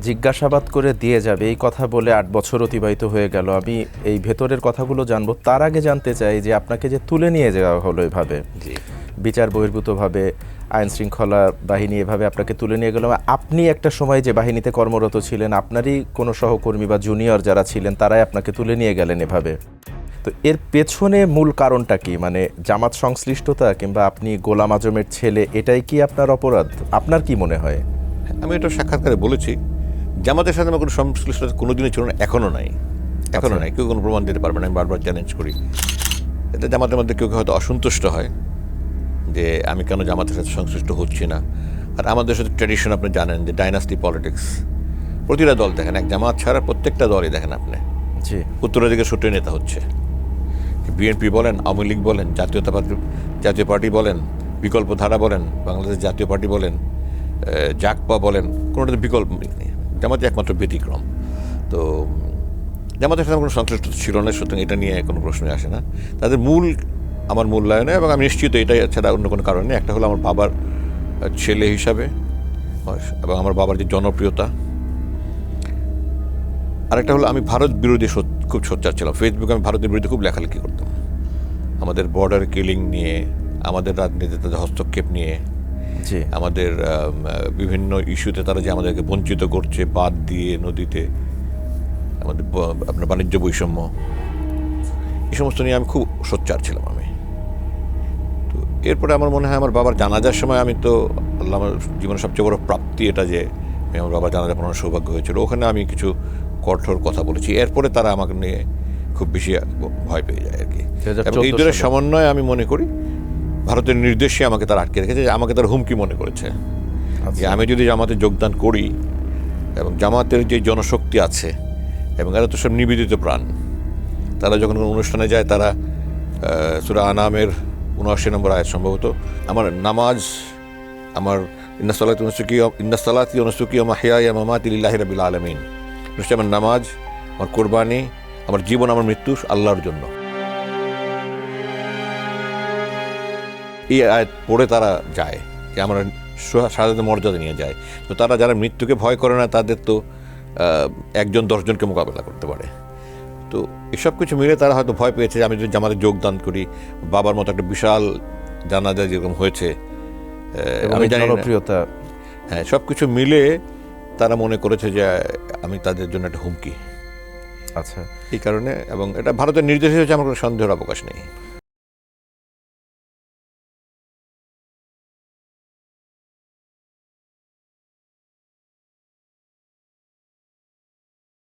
জিজ্ঞাসাবাদ করে দিয়ে যাবে এই কথা বলে ৮ বছর অতিবাহিত হয়ে গেল। আমি এই ভেতরের কথাগুলো জানবো, তার আগে জানতে চাই যে আপনাকে যে তুলে নিয়ে যাওয়া হলো এভাবে বিচার বহির্ভূতভাবে, আইন শৃঙ্খলা বাহিনী এভাবে আপনাকে তুলে নিয়ে গেল, আপনি একটা সময় যে বাহিনীতে কর্মরত ছিলেন, আপনারই কোনো সহকর্মী বা জুনিয়র যারা ছিলেন তারাই আপনাকে তুলে নিয়ে গেলেন এভাবে, তো এর পেছনে মূল কারণটা কি? মানে জামাত সংশ্লিষ্টতা কিংবা আপনি গোলাম আজমের ছেলে, এটাই কি আপনার অপরাধ? আপনার কি মনে হয়? আমি এটা সাক্ষাৎকারে বলেছি, জামাতের সাথে আমার কোনো সংশ্লিষ্টতা কোনোদিনই ছিল না, এখনও নাই, এখনও নাই। কেউ কোনো প্রমাণ দিতে পারবে না, আমি বারবার চ্যালেঞ্জ করি। এতে জামাতের মধ্যে কেউ হয়তো অসন্তুষ্ট হয় যে আমি কেন জামাতের সাথে সংশ্লিষ্ট হচ্ছি না। আর আমাদের সাথে ট্র্যাডিশন আপনি জানেন যে ডাইনাস্টি পলিটিক্স, প্রতিটা দল দেখেন, এক জামাত ছাড়া প্রত্যেকটা দলই দেখেন আপনি জি, উত্তরাধিকার সূত্রে নেতা হচ্ছে। বিএনপি বলেন, আওয়ামী লীগ বলেন, জাতীয় পার্টি বলেন, বিকল্প ধারা বলেন, বাংলাদেশ জাতীয় পার্টি বলেন, জাকপা বলেন, কোনোটাতে বিকল্প নেই। জামাতে একমাত্র ব্যতিক্রম। তো জামাতের সাথে কোনো সংশ্লিষ্ট ছিল না, সুতরাং এটা নিয়ে কোনো প্রশ্নই আসে না। তাদের মূল আমার মূল্যায়নে, এবং আমি নিশ্চিত এটাই ছাড়া অন্য কোনো কারণ নেই। একটা হলো আমার বাবার ছেলে হিসাবে এবং আমার বাবার যে জনপ্রিয়তা, আরেকটা হলো আমি ভারত বিরোধী খুব সোচ্চার ছিলাম। ফেসবুকে আমি ভারতের বিরুদ্ধে খুব লেখালেখি করতাম, আমাদের বর্ডার কিলিং নিয়ে, আমাদের রাজনীতিতে হস্তক্ষেপ নিয়ে, আমাদের বিভিন্ন ইস্যুতে তারা যে আমাদেরকে বঞ্চিত করছে, বাদ দিয়ে নদীতে আমাদের আপনার বাণিজ্য বৈষম্য, এই সমস্ত নিয়ে আমি খুব সোচ্চার ছিলাম আমি। তো এরপরে আমার মনে হয় আমার বাবার জানাজার সময় আমি তো আল্লাহ, আমার জীবনের সবচেয়ে বড় প্রাপ্তি এটা যে আমার বাবার জানাজা পড়ানোর সৌভাগ্য হয়েছিল। ওখানে আমি কিছু কঠোর কথা বলেছি, এরপরে তারা আমাকে নিয়ে খুব বেশি ভয় পেয়ে যায় আর কি। এবং এই দলের সমন্বয়ে আমি মনে করি ভারতের নির্দেশে আমাকে তারা আটকে রেখেছে, যে আমাকে তারা হুমকি মনে করেছে যে আমি যদি জামাতে যোগদান করি, এবং জামাতের যে জনশক্তি আছে এবং এরা তো সব নিবেদিত প্রাণ, তারা যখন কোনো অনুষ্ঠানে যায় তারা সূরা আনামের ৭৯ নম্বর আয়াত সম্ভবত, আমার নামাজ, আমার ইন্নাসসালাতি ওয়া নুসুকি ওয়া মাহইয়ায়া ওয়া মামাতি লিল্লাহি রাব্বিল আলামিন, নিশ্চয়ই আমার নামাজ, আমার কোরবানি, আমার জীবন, আমার মৃত্যু আল্লাহর জন্য। এই আয়াত পড়ে তারা যায় যে আমরা শাহাদাতের মর্যাদা নিয়ে যায়। তো তারা যারা মৃত্যুকে ভয় করে না, তাদের তো একজন 10 জনকে মোকাবেলা করতে পারে। তো এসব কিছু মিলে তারা হয়তো ভয় পেয়েছে যে আমি যদি জামাতে যোগদান করি, বাবার মতো একটা বিশাল জানাজা যেরকম হয়েছে, আমি জানি জনপ্রিয়তা, হ্যাঁ, সব কিছু মিলে তারা মনে করেছে যে আমি তাদের জন্য একটা হুমকি। আচ্ছা, এই কারণে, এবং এটা ভারতের নির্দেশ হয়েছে, আমার কোনো সন্দেহের অবকাশ নেই।